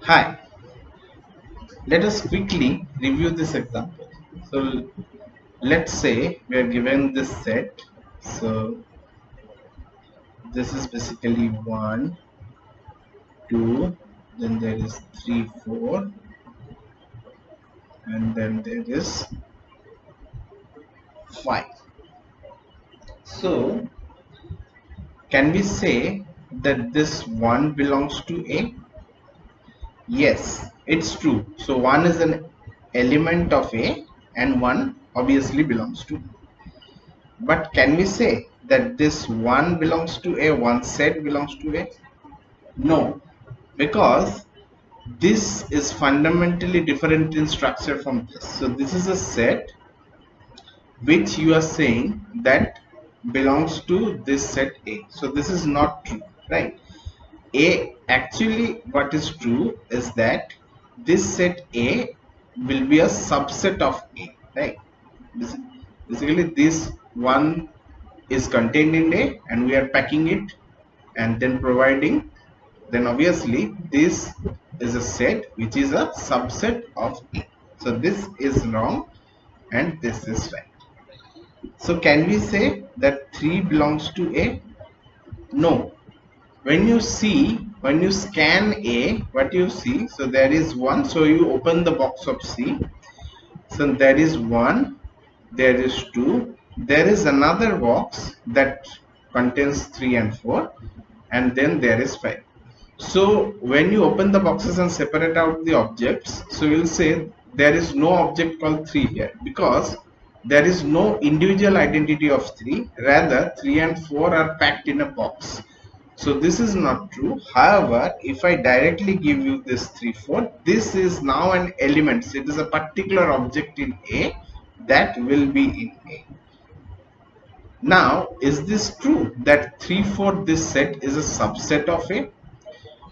Hi, let us quickly review this example. So let's say we are given this set. So this is basically 1, 2, then there is 3, 4, and then there is 5. So can we say that this 1 belongs to A? Yes, it's true. So 1 is an element of A and 1 obviously belongs to B. But can we say that this one belongs to A, one set belongs to A? No, because this is fundamentally different in structure from this. So this is a set which you are saying that belongs to this set A. So this is not true, right? A actually what is true is that this set A will be a subset of A, right? Basically this one is contained in A and we are packing it and then providing, then obviously this is a set which is a subset of A. So this is wrong and this is right. So can we say that 3 belongs to A? No. When you scan A, what you see, so there is 1, so you open the box of C. So there is 1, there is 2, there is another box that contains 3 and 4, and then there is 5. So when you open the boxes and separate out the objects, so you'll say there is no object called 3 here because there is no individual identity of 3, rather 3 and 4 are packed in a box. So this is not true. However, if I directly give you this 3, 4, this is now an element. So it is a particular object in A that will be in A. Now, is this true that 3, 4, this set is a subset of A?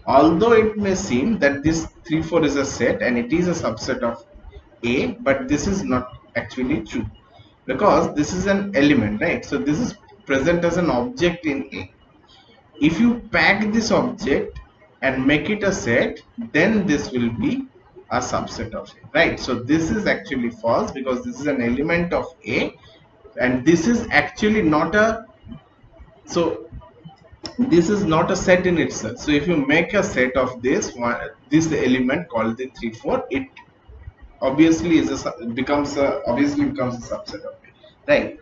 Although it may seem that this 3, 4 is a set and it is a subset of A, but this is not actually true because this is an element, right? So this is present as an object in A. If you pack this object and make it a set, then this will be a subset of A, right? So this is actually false because this is an element of A and this is actually not a, so this is not a set in itself. So if you make a set of this one, this element called the 3, 4, it obviously is a becomes a obviously becomes a subset of it, right?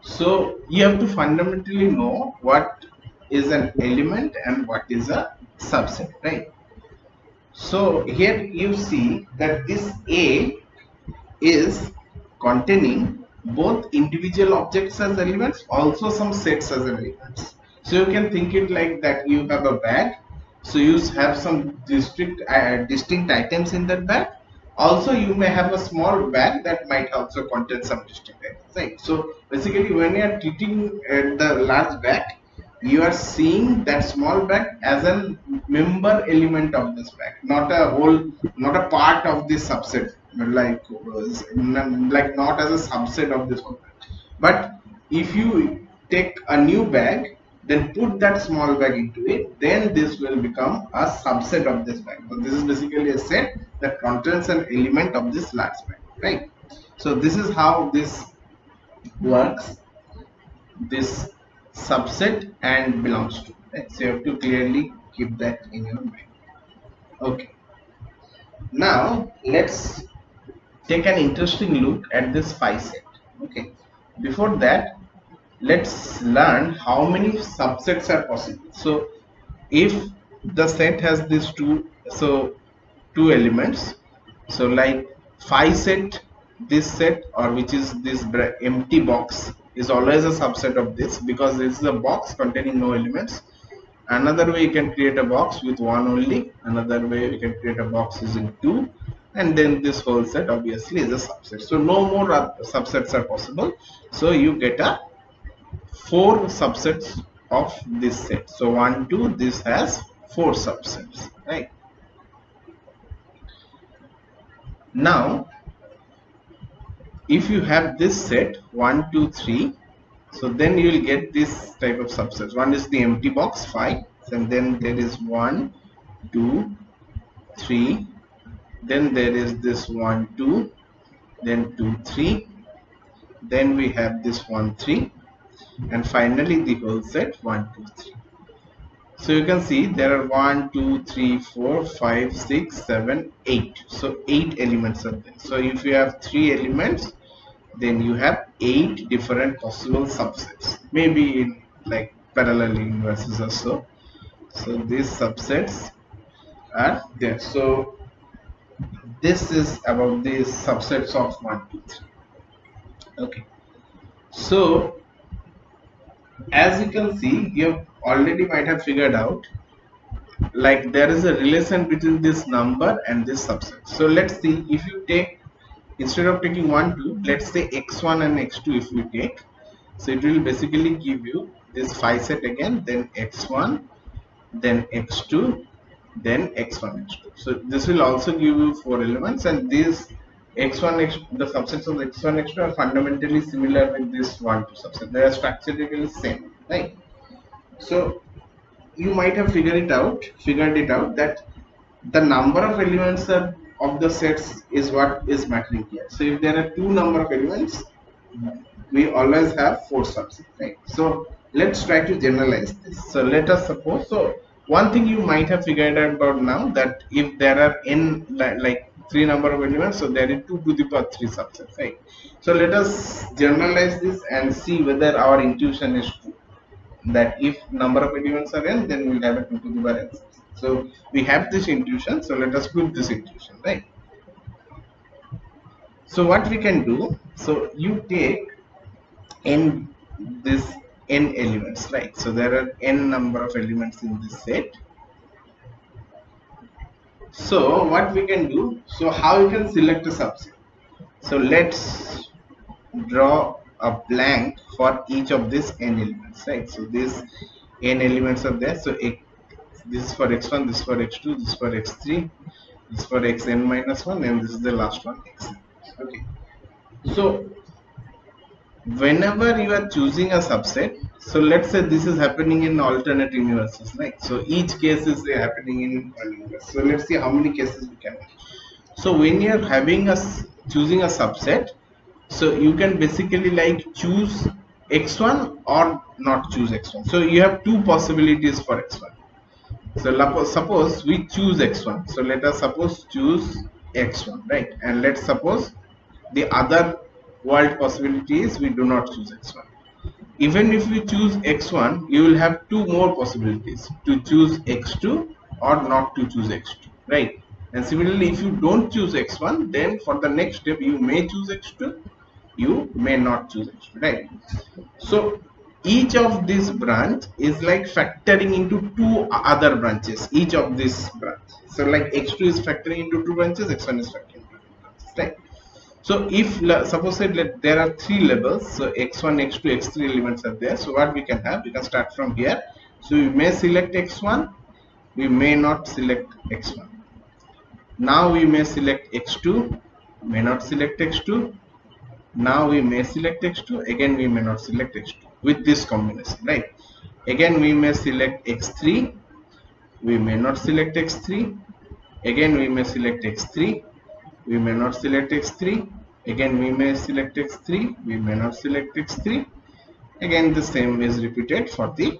So you have to fundamentally know what is an element and what is a subset, right? So here you see that this A is containing both individual objects as elements, also some sets as elements. So you can think it like that you have a bag, so you have some distinct items in that bag. Also you may have a small bag that might also contain some distinct items, right? So basically when you are treating the large bag, you are seeing that small bag as a member element of this bag, not a whole, not a part of this subset, like not as a subset of this whole bag. But if you take a new bag, then put that small bag into it, then this will become a subset of this bag. So this is basically a set that contains an element of this large bag, right? So this is how this works, this subset and belongs to, right? So you have to clearly keep that in your mind. Okay, now let's take an interesting look at this phi set. Okay, before that let's learn how many subsets are possible. So if the set has these two elements, so like phi set, this set, or which is this empty box, is always a subset of this because this is a box containing no elements. Another way you can create a box with one only, another way you can create a box using two, and then this whole set obviously is a subset. So no more subsets are possible, so you get a 4 subsets of this set. So 1, 2, this has 4 subsets, right? Now if you have this set 1, 2, 3, so then you will get this type of subsets. One is the empty box 5, and then there is 1, 2, 3, then there is this 1 2, then 2 3, then we have this 1 3, and finally the whole set 1 2 3. So you can see there are 1 2 3 4 5 6 7 8. So 8 elements are there. So if you have 3 elements, then you have 8 different possible subsets, maybe in like parallel universes or so. So these subsets are there. So this is about the subsets of 1 2 3. Okay, so as you can see, you already might have figured out like there is a relation between this number and this subset. So let's see, if you take, instead of taking 1 2, let's say x1 and x2 if we take, so it will basically give you this phi set again, then x1, then x2, then x1 x2. So this will also give you 4 elements, and these x1 x, the subsets of x1 x2 are fundamentally similar with this 1 2 subset. They are structurally same, right? So you might have figured it out that the number of elements of the sets is what is mattering here. So if there are 2 number of elements, we always have 4 subsets, right? So let's try to generalize this. So let us suppose, so one thing you might have figured out about now, that if there are n like 3 number of elements, so there is 2 to the power 3 subsets, right? So let us generalize this and see whether our intuition is true, that if number of elements are n, then we'll have a 2 to the power n subset. So we have this intuition, so let us prove this intuition, right? So what we can do, so you take n, this n elements, right? So there are n number of elements in this set. So what we can do, so how you can select a subset? So let's draw a blank for each of these n elements, right? So these n elements are there. So this is for x1, this is for x2, this is for x3, this is for xn minus 1, and this is the last one, xn. Okay. So whenever you are choosing a subset, so let's say this is happening in alternate universes, right? So each case is happening in one universe. So let's see how many cases we can have. So when you're having choosing a subset, so you can basically like choose x1 or not choose x1. So you have 2 possibilities for x1. So suppose we choose x1. So let us suppose choose x1, right? And let's suppose the other world possibility is we do not choose x1. Even if you choose x1, you will have 2 more possibilities, to choose x2 or not to choose x2, right? And similarly, if you don't choose x1, then for the next step you may choose x2, you may not choose x2, right? So each of this branch is like factoring into 2 other branches, each of this branch. So like x2 is factoring into 2 branches, x1 is factoring into 2 branches, right? So if suppose there are 3 levels, so x1, x2, x3 elements are there. So what we can have, we can start from here. So we may select x1, we may not select x1. Now we may select x2, may not select x2. Now we may select x2, again we may not select x2 with this combination, right? Again we may select x3, we may not select x3. Again we may select x3, we may not select x3. Again we may select x3, we may not select x3. Again the same is repeated for the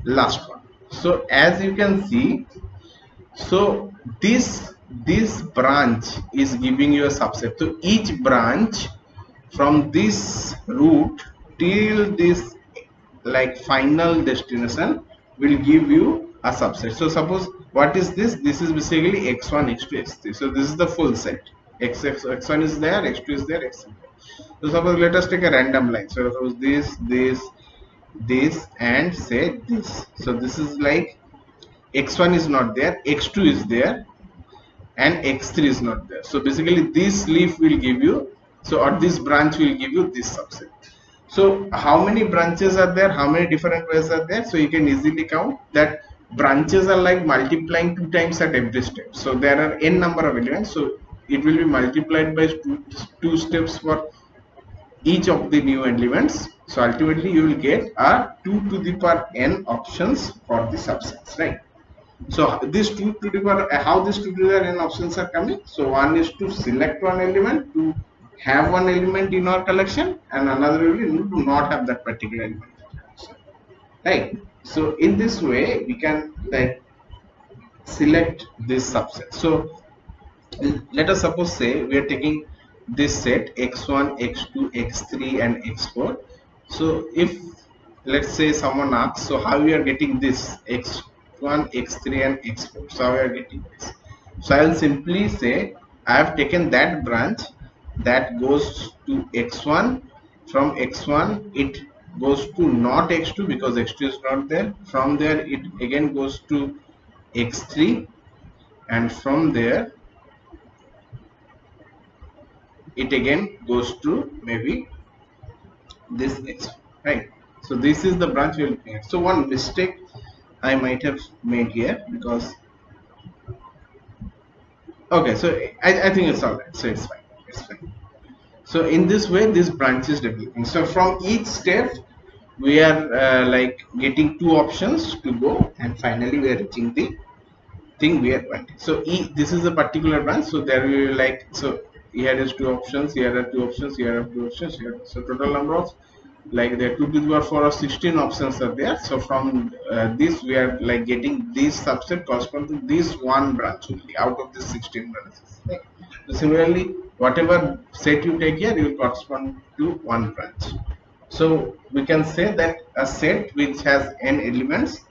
last one. So as you can see, so this branch is giving you a subset. So each branch from this root till this like final destination will give you a subset. So suppose what is this? This is basically x1, x2, x3. So this is the full set. X1 is there, x2 is there, x3. So suppose let us take a random line. So suppose this, and say this. So this is like x1 is not there, x2 is there, and x3 is not there. So basically this leaf will give you, so or this branch will give you this subset. So how many branches are there, how many different ways are there? So you can easily count that branches are like multiplying 2 times at every step. So there are n number of elements, so it will be multiplied by two steps for each of the new elements. So ultimately you will get a 2 to the power n options for the subsets, right? So these two to the power, how these two to the power n options are coming. So one is to select one element to have one element in our collection, and another will be to not have that particular element, right? So in this way we can like select this subset. So let us suppose say we are taking this set x1, x2, x3 and x4. So if let's say someone asks, so how we are getting this x1, x3 and x4, so how we are getting this? So I will simply say I have taken that branch that goes to x1. From x1 it goes to not x2 because x2 is not there. From there it again goes to x3, and from there it again goes to maybe this x, right? So this is the branch we are looking at. So one mistake I might have made here, because okay, so I think it's all right, so it's fine, it's fine. So in this way this branch is developing. So from each step we are like getting two options to go, and finally we are reaching the thing we are wanting. So this is a particular branch, so there we will like, so here is two options, here are two options, here are two options, here. So total number of like the 2 to the power 4 or 16 options are there. So from this we are like getting this subset correspond to this one branch only out of the 16 branches, right? So similarly whatever set you take here, you will correspond to one branch. So we can say that a set which has n elements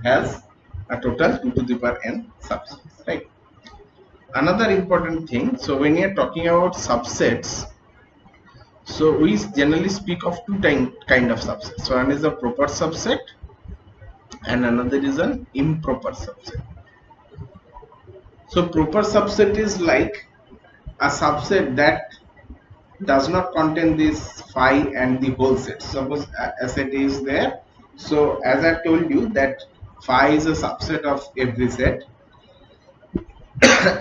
has a total 2 to the power n subsets, right? Another important thing, so when you are talking about subsets, so we generally speak of two kind of subsets. So one is a proper subset and another is an improper subset. So proper subset is like a subset that does not contain this phi and the whole set. Suppose a set is there. So as I told you that phi is a subset of every set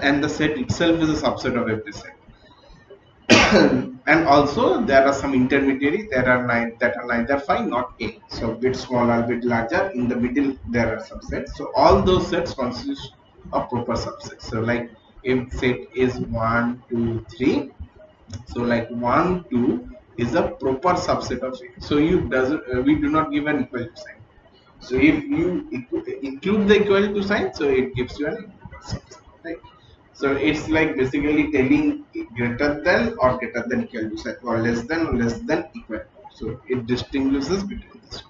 and the set itself is a subset of every set. And also there are some intermediary that are neither phi not a, so bit smaller bit larger, in the middle there are subsets. So all those sets consist of proper subsets. So like if set is 1 2 3, so like 1 2 is a proper subset of it. So you doesn't we do not give an equal to sign. So if you include the equal to sign, so it gives you an improper subset, right? So it's like basically telling greater than or greater than equal to set, or less than equal to. So it distinguishes between these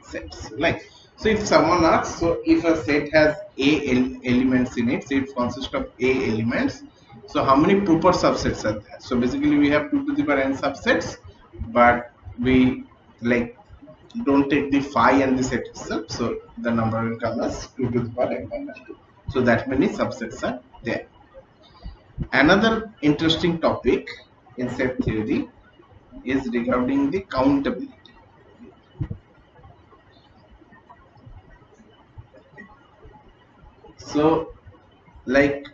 sets. Like, so if someone asks, so if a set has elements in it, so it consists of a elements. So how many proper subsets are there? So basically we have 2 to the power n subsets, but we like don't take the phi and the set itself, so the number will come as 2 to the power n minus 2. So that many subsets are there. Another interesting topic in set theory is regarding the countability. So like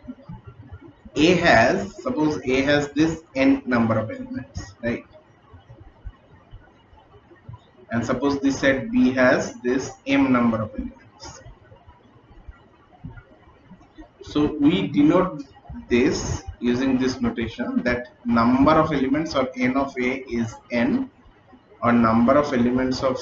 suppose A has this n number of elements, right? And suppose this set B has this m number of elements. So we denote this using this notation that number of elements of n of A is n, or number of elements of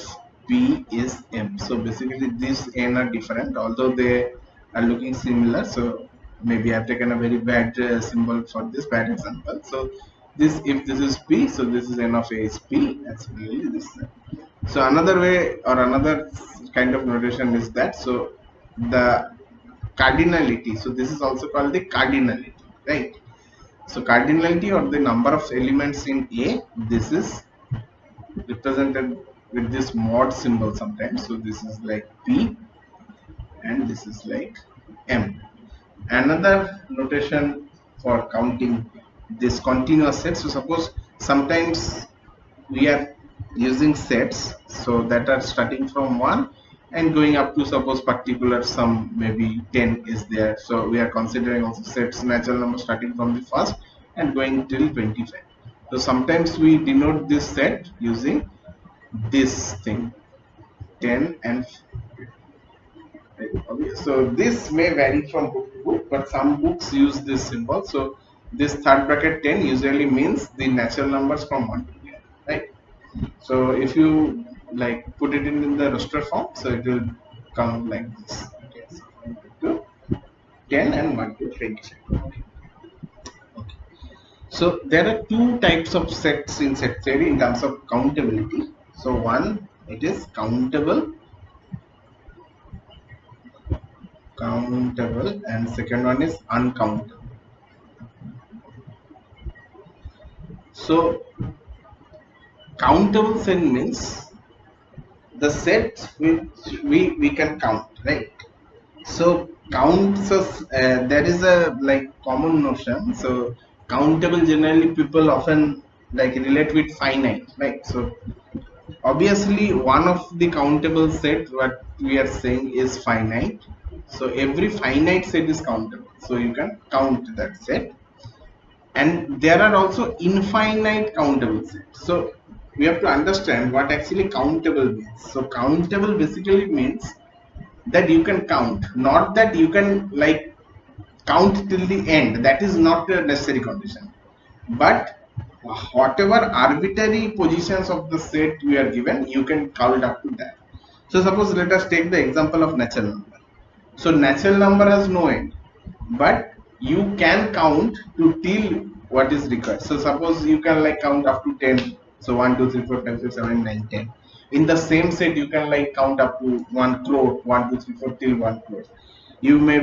B is m. So basically these n are different, although they are looking similar. So maybe I've taken a very bad symbol for this bad example. So this, if this is P, so this is n of A is P, and similarly this. So another way or another kind of notation is that, so the cardinality, so this is also called the cardinality, right? So cardinality, or the number of elements in A, this is represented with this mod symbol sometimes. So this is like P and this is like M. Another notation for counting this continuous set, so suppose sometimes we are using sets so that are starting from 1 and going up to, suppose particular sum maybe 10 is there, so we are considering also sets natural number starting from the first and going till 25. So sometimes we denote this set using this thing 10 and So this may vary from book to book, but some books use this symbol. So this third bracket 10 usually means the natural numbers from 1 to 10, right? So if you like put it in the roster form, so it will come like this. Okay, so 1 to 10 and 1 to 27. Okay. So there are two types of sets in set theory in terms of countability. So one, it is countable, and second one is uncountable. So countable set means the set which we can count, right? So counts us, there is a like common notion. So countable generally people often like relate with finite, right? So obviously one of the countable set what we are saying is finite. So every finite set is countable. So you can count that set. And there are also infinite countable sets. So we have to understand what actually countable means. So countable basically means that you can count, not that you can like count till the end. That is not a necessary condition. But whatever arbitrary positions of the set we are given, you can count up to that. So suppose let us take the example of natural number. So natural number has no end, but you can count to till what is required. So suppose you can like count up to 10. So 1, 2, 3, 4, 5, 6, 7, 9, 10. In the same set, you can like count up to 1 crore, 1, 2, 3, 4 till 1 crore. You may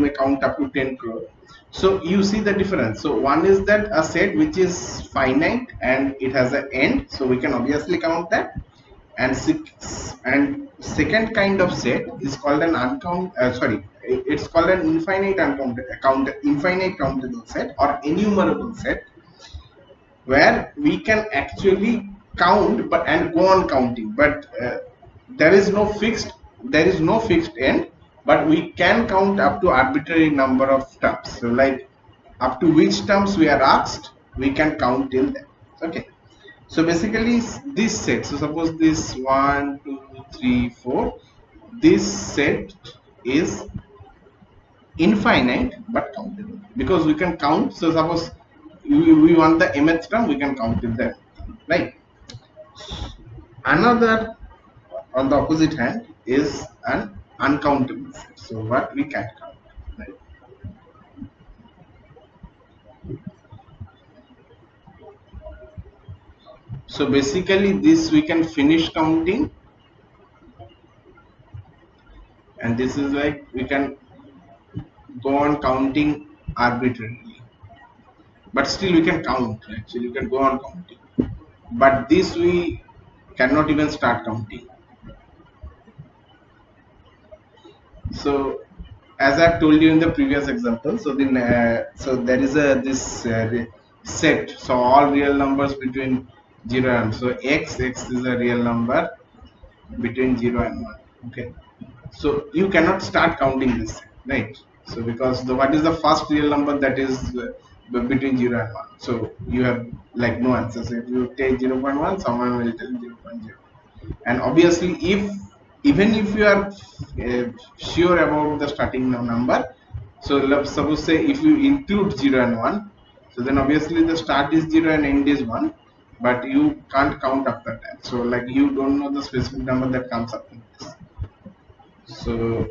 count up to 10 crore. So you see the difference. So one is that a set which is finite and it has an end. So we can obviously count that. And second kind of set is called an it's called an infinite countable set or enumerable set, where we can actually count but and go on counting, but there is no fixed end, but we can count up to arbitrary number of terms. So like up to which terms we are asked, we can count till then. Okay. So basically this set, so suppose this 1, 2, 3, 4, this set is infinite but countable because we can count. So suppose we want the mth term, we can count till that, right? Another on the opposite hand is an uncountable set. So what we can count, right? So basically this we can finish counting, and this is like we can go on counting arbitrarily, but still we can count. Actually you can go on counting, but this we cannot even start counting. So as I've told you in the previous example, so then so there is a this set, so all real numbers between 0 and so x is a real number between 0 and 1. Okay, so you cannot start counting this, right? So because what is the first real number that is between 0 and 1, so you have like no answer. So if you take 0.1, someone will tell 0.0. And obviously if even if you are sure about the starting number, so suppose say if you include 0 and 1, so then obviously the start is 0 and end is 1, but you can't count after that. So like you don't know the specific number that comes after this. So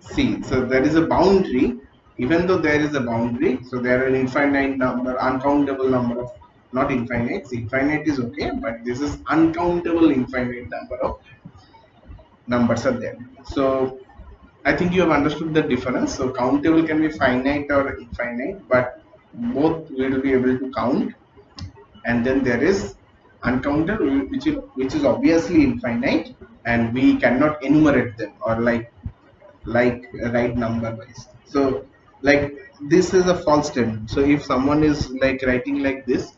see, so there is a boundary. Even though there is a boundary, so there are an infinite number, uncountable number of, not infinite. See, infinite is okay, but this is uncountable infinite number of numbers are there. So I think you have understood the difference. So countable can be finite or infinite, but both will be able to count. And then there is uncountable, which is obviously infinite, and we cannot enumerate them or like write number wise. So like this is a false statement. So if someone is like writing like this,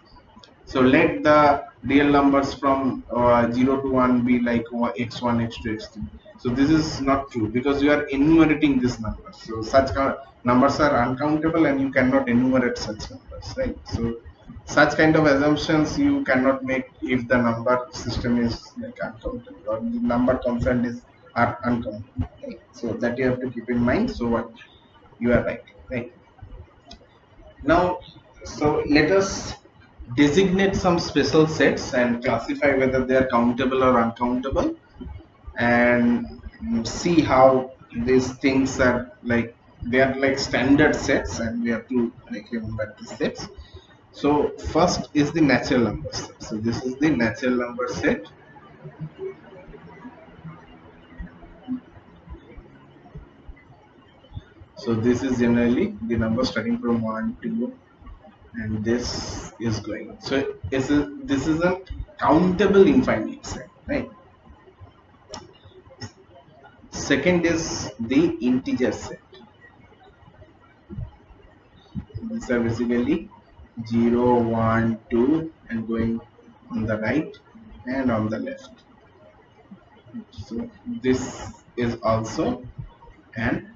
so let the real numbers from 0 to 1 be like x1, x2, x3. So this is not true because you are enumerating this number. So such numbers are uncountable and you cannot enumerate such numbers, right? So such kind of assumptions you cannot make if the number system is like uncountable or the number constant is are uncountable. Right? So that you have to keep in mind. So what you are right. Now, so let us designate some special sets and classify whether they are countable or uncountable, and see how these things are like. They are like standard sets, and we have to like remember the sets. So first is the natural number set. So this is the natural number set. So this is generally the number starting from 1, 2, and this is going. So this is a countable infinite set, right? Second is the integer set. These are basically 0, 1, 2, and going on the right and on the left. So this is also an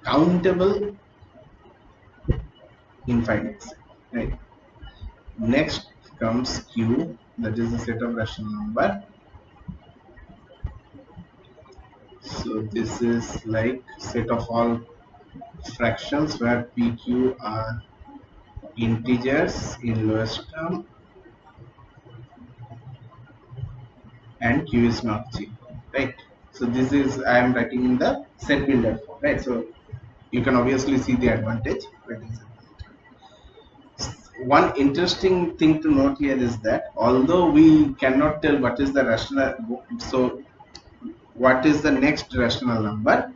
countable infinite set, right? Next comes Q, that is a set of rational number. So this is like set of all fractions where PQ are integers in lowest term and Q is not G, right? So this is I am writing in the set builder form, right? So you can obviously see the advantage. One interesting thing to note here is that although we cannot tell what is the rational, so what is the next rational number,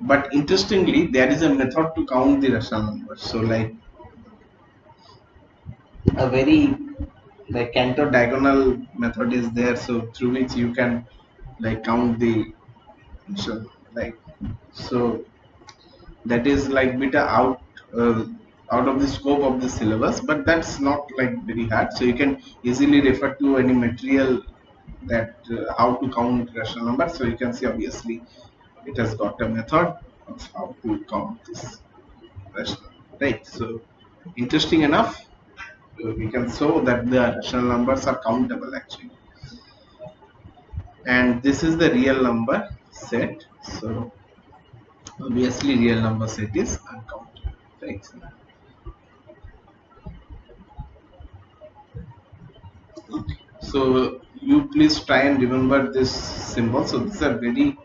but interestingly there is a method to count the rational numbers. So like a very like Cantor diagonal method is there, so through which you can like count the, so like, so that is like bit uh, out of the scope of the syllabus, but that's not like very hard. So you can easily refer to any material that how to count rational numbers. So you can see obviously it has got a method of how to count this rational, right? So interesting enough, we can show that the rational numbers are countable actually, and this is the real number set. So obviously real number set is uncountable, right? So you please try and remember this symbol. So these are very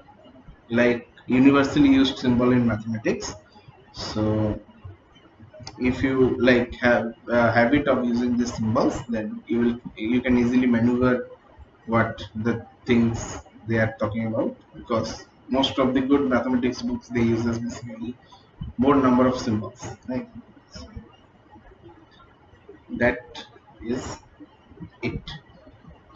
like universally used symbol in mathematics. So if you like have a habit of using these symbols, then you can easily maneuver what the things they are talking about, because most of the good mathematics books they use as basically more number of symbols, right? So that is it.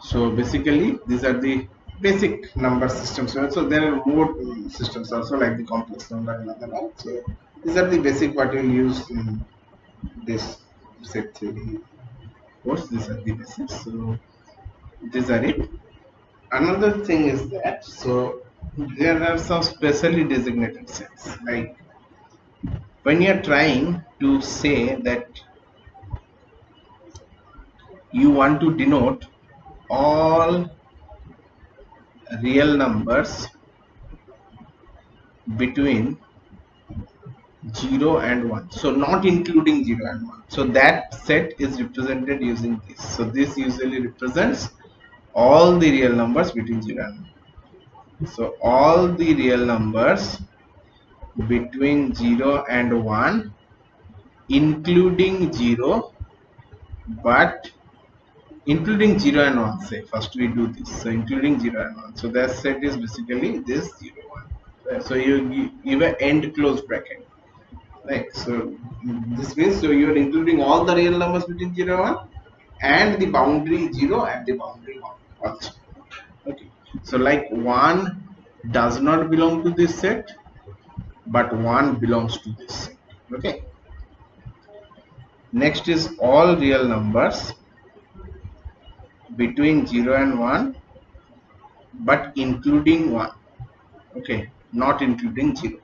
So basically these are the basic number systems. So there are more systems also like the complex number and other one. So these are the basic what you'll use in this set theory course. These are the basics. So these are it. Another thing is that so there are some specially designated sets. Like when you are trying to say that you want to denote all real numbers between 0 and 1, so not including 0 and 1, so that set is represented using this. So this usually represents all the real numbers between 0 and 1. So all the real numbers between 0 and 1 including 0, but including 0 and 1, say first we do this. So including 0 and 1, so that set is basically this 0 1. So you give an end close bracket, right? So this means so you are including all the real numbers between 0 and 1 and the boundary 0 and the boundary 1 also. Okay. So like 1 does not belong to this set, but 1 belongs to this set. Okay. Next is all real numbers between 0 and 1, but including 1. Okay. Not including 0.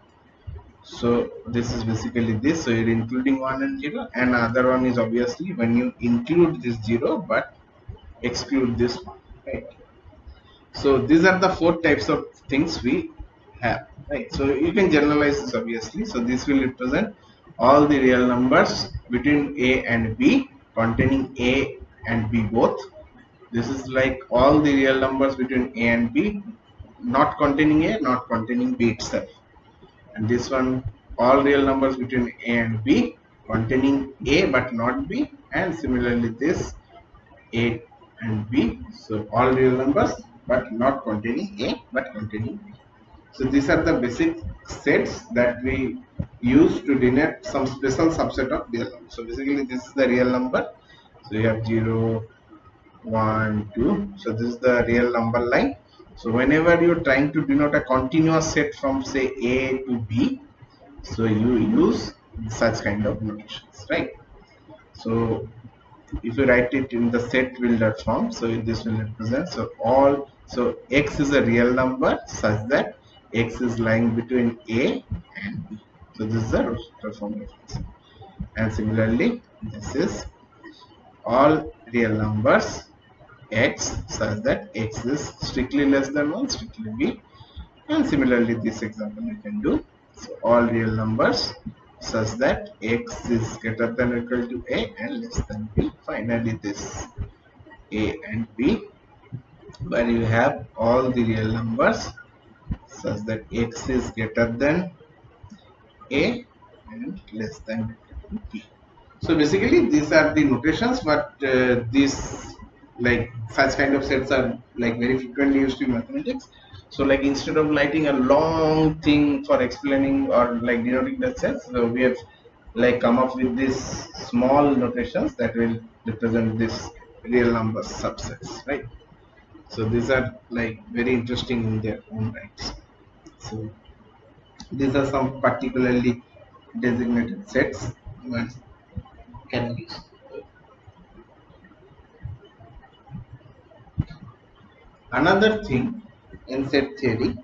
So this is basically this. So you're including 1 and 0, and other one is obviously when you include this 0 but exclude this one, right? So these are the four types of things we have, right? So you can generalize this obviously. So this will represent all the real numbers between A and B, containing A and B both. This is like all the real numbers between A and B, not containing A, not containing B itself. And this one, all real numbers between A and B, containing A but not B. And similarly this, A and B. So all real numbers but not containing A but containing B. So these are the basic sets that we use to denote some special subset of real numbers. So basically this is the real number. So you have 0, 1, 2. So this is the real number line. So whenever you're trying to denote a continuous set from say A to B, so you use such kind of notations, right? So if you write it in the set builder form, so this will represent, so all, so x is a real number such that x is lying between A and B. So this is a roster form reference. And similarly this is all real numbers x such that x is strictly less than 1, strictly B. And similarly this example you can do, so all real numbers such that x is greater than or equal to A and less than B. Finally this A and B, where you have all the real numbers such that x is greater than A and less than B. So basically these are the notations, but these, like such kind of sets are like very frequently used in mathematics. So like instead of writing a long thing for explaining or like denoting the sets, so we have like come up with these small notations that will represent this real number subsets, right? So these are like very interesting in their own rights. So these are some particularly designated sets one can use. Another thing in set theory,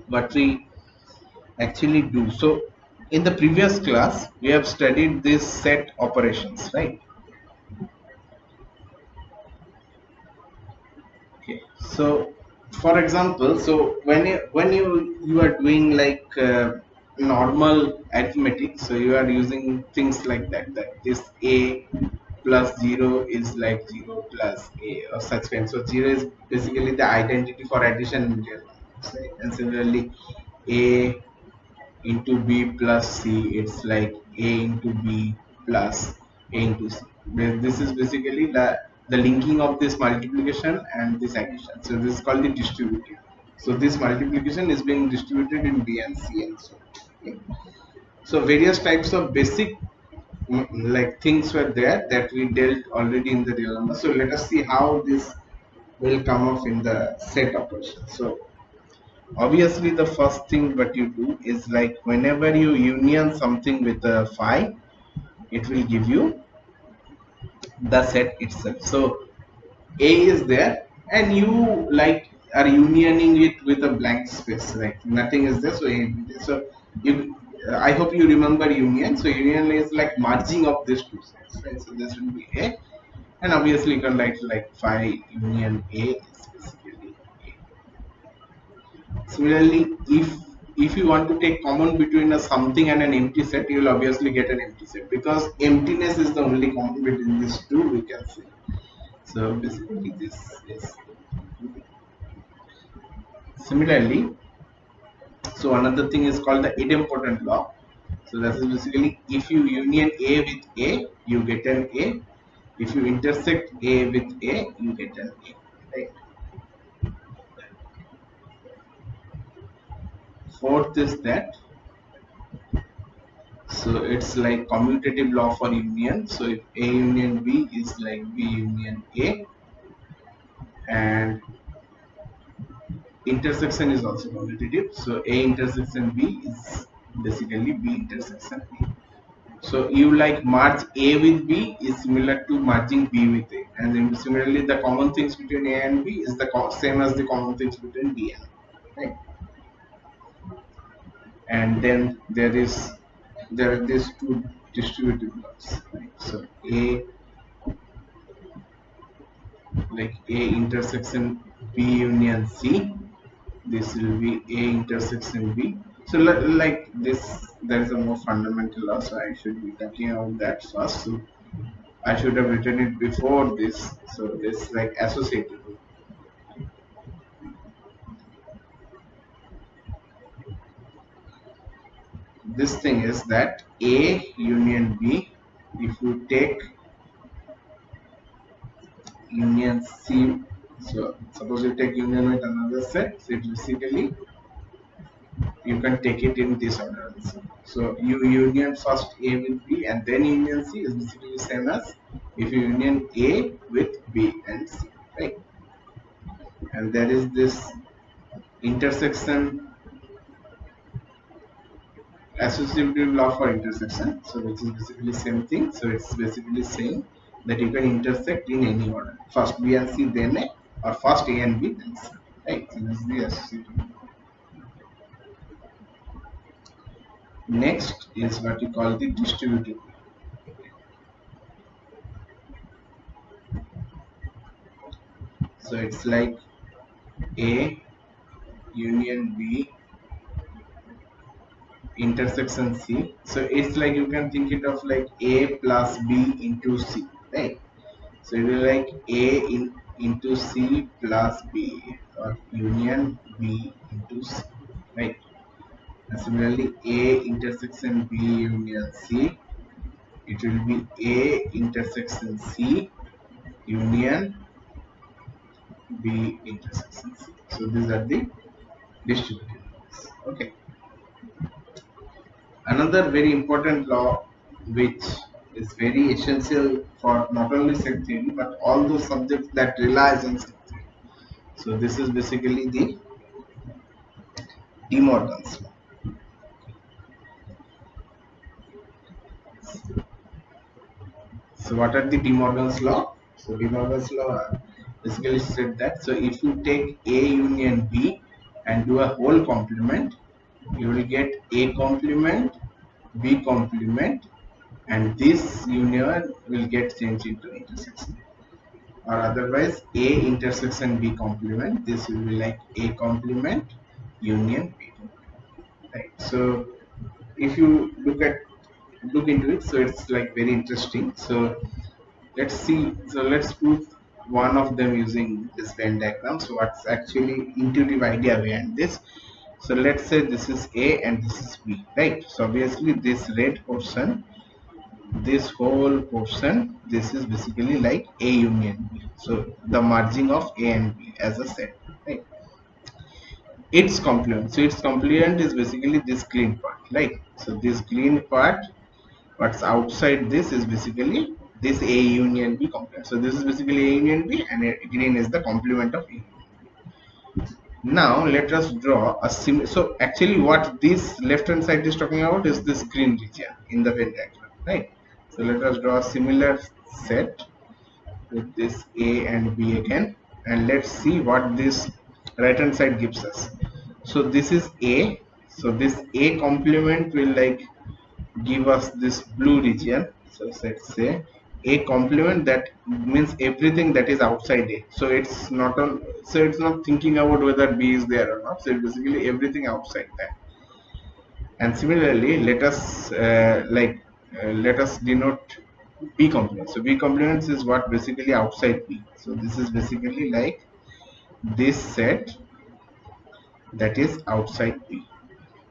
what we actually do. So in the previous class, we have studied these set operations, right? Okay. So for example, so when you are doing like normal arithmetic, so you are using things like that this A plus 0 is like 0 plus A or such kind. So 0 is basically the identity for addition in real numbers, right? And similarly A into B plus C, it's like A into B plus A into C. This is basically the linking of this multiplication and this addition. So this is called the distributive. So this multiplication is being distributed in B and C and so on. Okay. So various types of basic like things were there that we dealt already in the real number. So let us see how this will come up in the set operation. So obviously the first thing what you do is like whenever you union something with a phi, it will give you the set itself. So A is there and you like are unioning it with a blank space, like nothing is there, so A, so you I hope you remember union. So union is like merging of these two sets, right? So this will be A, and obviously you can write like phi union A is basically A. Similarly, if you want to take common between a something and an empty set, you will obviously get an empty set because emptiness is the only common between these two, we can say. So basically this is similarly. So another thing is called the idempotent law. So that is basically if you union A with A, you get an A. If you intersect A with A, you get an A. Right. Fourth is that, so it's like commutative law for union. So if A union B is like B union A, and intersection is also commutative. So A intersection B is basically B intersection A. So you like merge A with B is similar to merging B with A, and then similarly the common things between A and B is the same as the common things between B and A, right? And then there are these two distributive laws, right? So A, like A intersection B union C. This will be A intersection B. So like this, there is a more fundamental law, so I should be talking about that first. So I should have written it before this. So this like associative. This thing is that A union B, if you take union C, so suppose you take union with another set, so it basically you can take it in this order also. So you union first A with B and then union C is basically same as if you union A with B and C, right? And there is this intersection associative law for intersection, so which is basically same thing. So it's basically saying that you can intersect in any order, first B and C then A, or first A and B then C, right? So this is the associative. Next is what you call the distributive. So it's like A union B intersection C. So it's like you can think it of like A plus B into C, right? So it will be like A into C plus B, or union B into C, right? And similarly, A intersection B union C, it will be A intersection C union B intersection C. So these are the distributive laws. Okay. Another very important law which is very essential for not only set theory but all those subjects that relies on set theory. So this is basically the De Morgan's law. So what are the De Morgan's law? So De Morgan's law basically said that so if you take A union B and do a whole complement, you will get A complement, B complement, and this union will get changed into intersection. Or otherwise A intersection B complement, this will be like A complement union B complement, right? So if you look into it, so it's like very interesting. So let's see, so let's prove one of them using this Venn diagram. So what's actually intuitive idea behind this? So let's say this is A and this is B, right? So obviously this red portion, this whole portion, this is basically like A union B. So the merging of A and B as a set, right? Its complement. So its complement is basically this green part, right? So this green part, what's outside this is basically this A union B complement. So this is basically A union B, and green is the complement of A. Now let us draw a sim. So actually, what this left hand side is talking about is this green region in the Venn diagram, right? So let us draw a similar set with this A and B again, and let's see what this right hand side gives us. So this is A. So this A complement will like give us this blue region. So let's say A complement, that means everything that is outside A. So it's not on, so it's not thinking about whether B is there or not. So basically everything outside that. And similarly, let us let us denote B complement. So B complements is what basically outside B. So this is basically like this set that is outside B.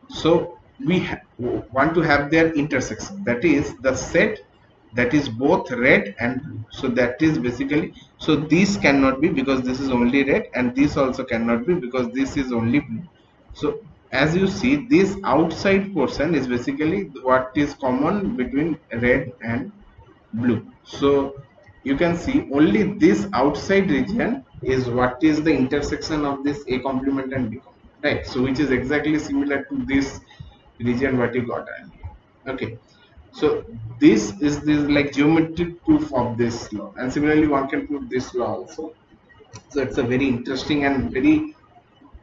So we want to have their intersection, that is the set that is both red and blue. So that is basically, so this cannot be because this is only red, and this also cannot be because this is only blue. So as you see, this outside portion is basically what is common between red and blue. So you can see only this outside region is what is the intersection of this A complement and B complement, right? So which is exactly similar to this region what you got earlier. Okay, so this is this like geometric proof of this law, and similarly one can prove this law also. So it's a very interesting and very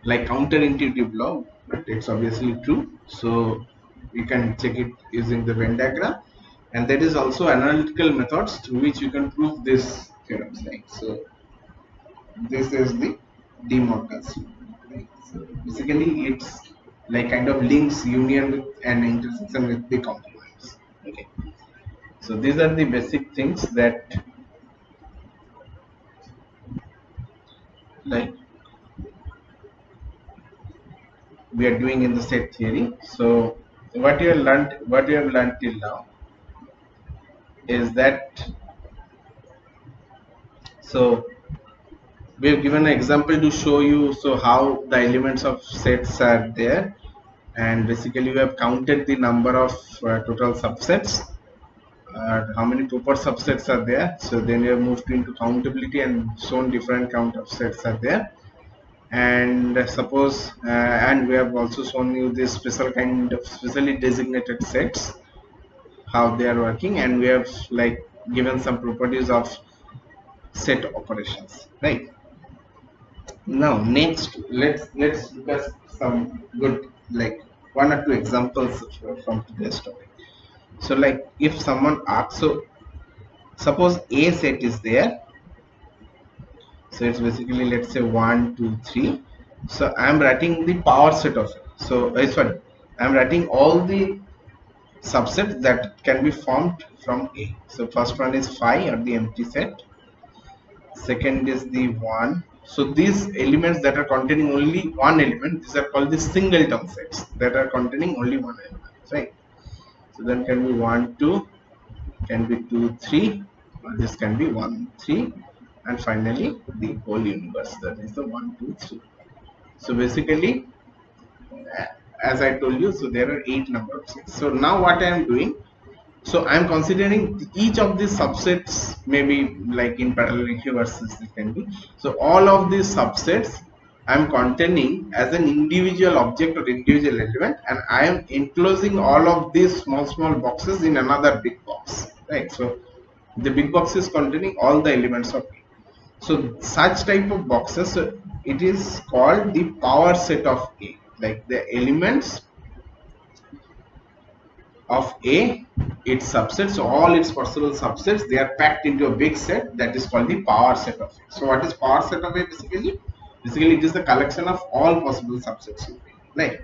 like counterintuitive law, but it's obviously true. So you can check it using the Venn diagram, and there is also analytical methods through which you can prove this theorems. Like so, this is the De Morgan's law. Right? So basically, it's like kind of links union with an intersection with the compromise. Okay. So these are the basic things that like we are doing in the set theory. So what you have learned till now is that so we have given an example to show you so how the elements of sets are there, and basically we have counted the number of total subsets, how many proper subsets are there. So then we have moved into countability and shown different count of sets are there, and suppose and we have also shown you this special kind of specially designated sets, how they are working, and we have like given some properties of set operations, right? Now next let's look at some good like one or two examples from today's topic. So like if someone asks, so suppose a set is there, so it's basically let's say 1 2 3. So I'm writing the power set of it. So sorry, I'm writing all the subsets that can be formed from A. So first one is phi or the empty set, second is the 1. So these elements that are containing only one element, these are called the singleton sets that are containing only one element, right? So then can be 1 2, can be 2 3, or this can be 1 3, and finally the whole universe, that is the 1 2 3. So basically as I told you, so there are 8 number of sets. So now what I am doing, so I am considering each of these subsets maybe like in parallel universes it can be. So all of these subsets I am containing as an individual object or individual element, and I am enclosing all of these small boxes in another big box, right? So the big box is containing all the elements of A. So such type of boxes, it is called the power set of A. Like the elements of A, its subsets, so all its possible subsets, they are packed into a big set that is called the power set of A. So what is power set of A basically? Basically it is the collection of all possible subsets of A, right?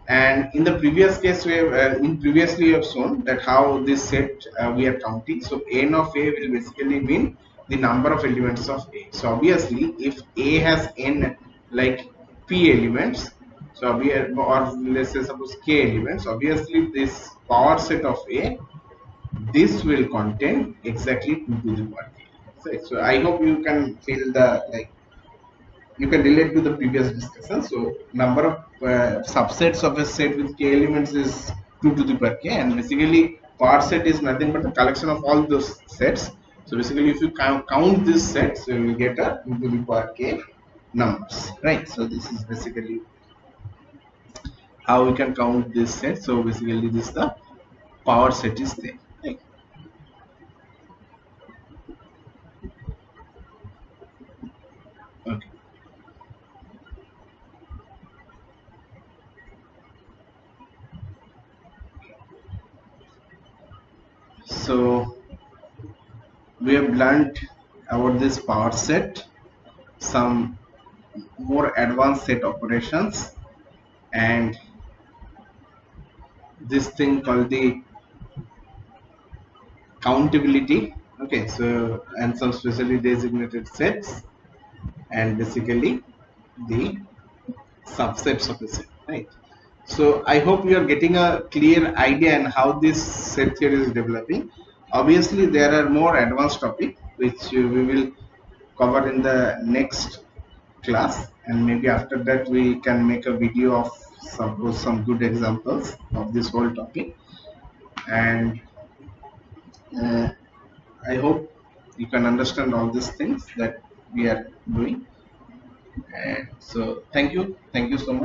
And in the previous case, we have in previously we have shown that how this set we are counting. So n of A will basically mean the number of elements of A. So obviously, if A has n like p elements, so we are, or let's say suppose k elements, obviously this power set of A, this will contain exactly 2 to the power k. So I hope you can feel the like you can relate to the previous discussion. So number of subsets of a set with k elements is 2 to the power k, and basically power set is nothing but the collection of all those sets. So basically if you count these sets, you will get a 2 to the power k numbers, right? So this is basically how we can count this set. So basically this the power set is there, right? Okay. So we have learned about this power set, some more advanced set operations, and this thing called the countability. Okay, so and some specially designated sets, and basically the subsets of the set, right? So I hope you are getting a clear idea on how this set theory is developing. Obviously there are more advanced topic which we will cover in the next class, and maybe after that we can make a video of suppose some good examples of this whole topic. And uh, I hope you can understand all these things that we are doing. And so thank you so much.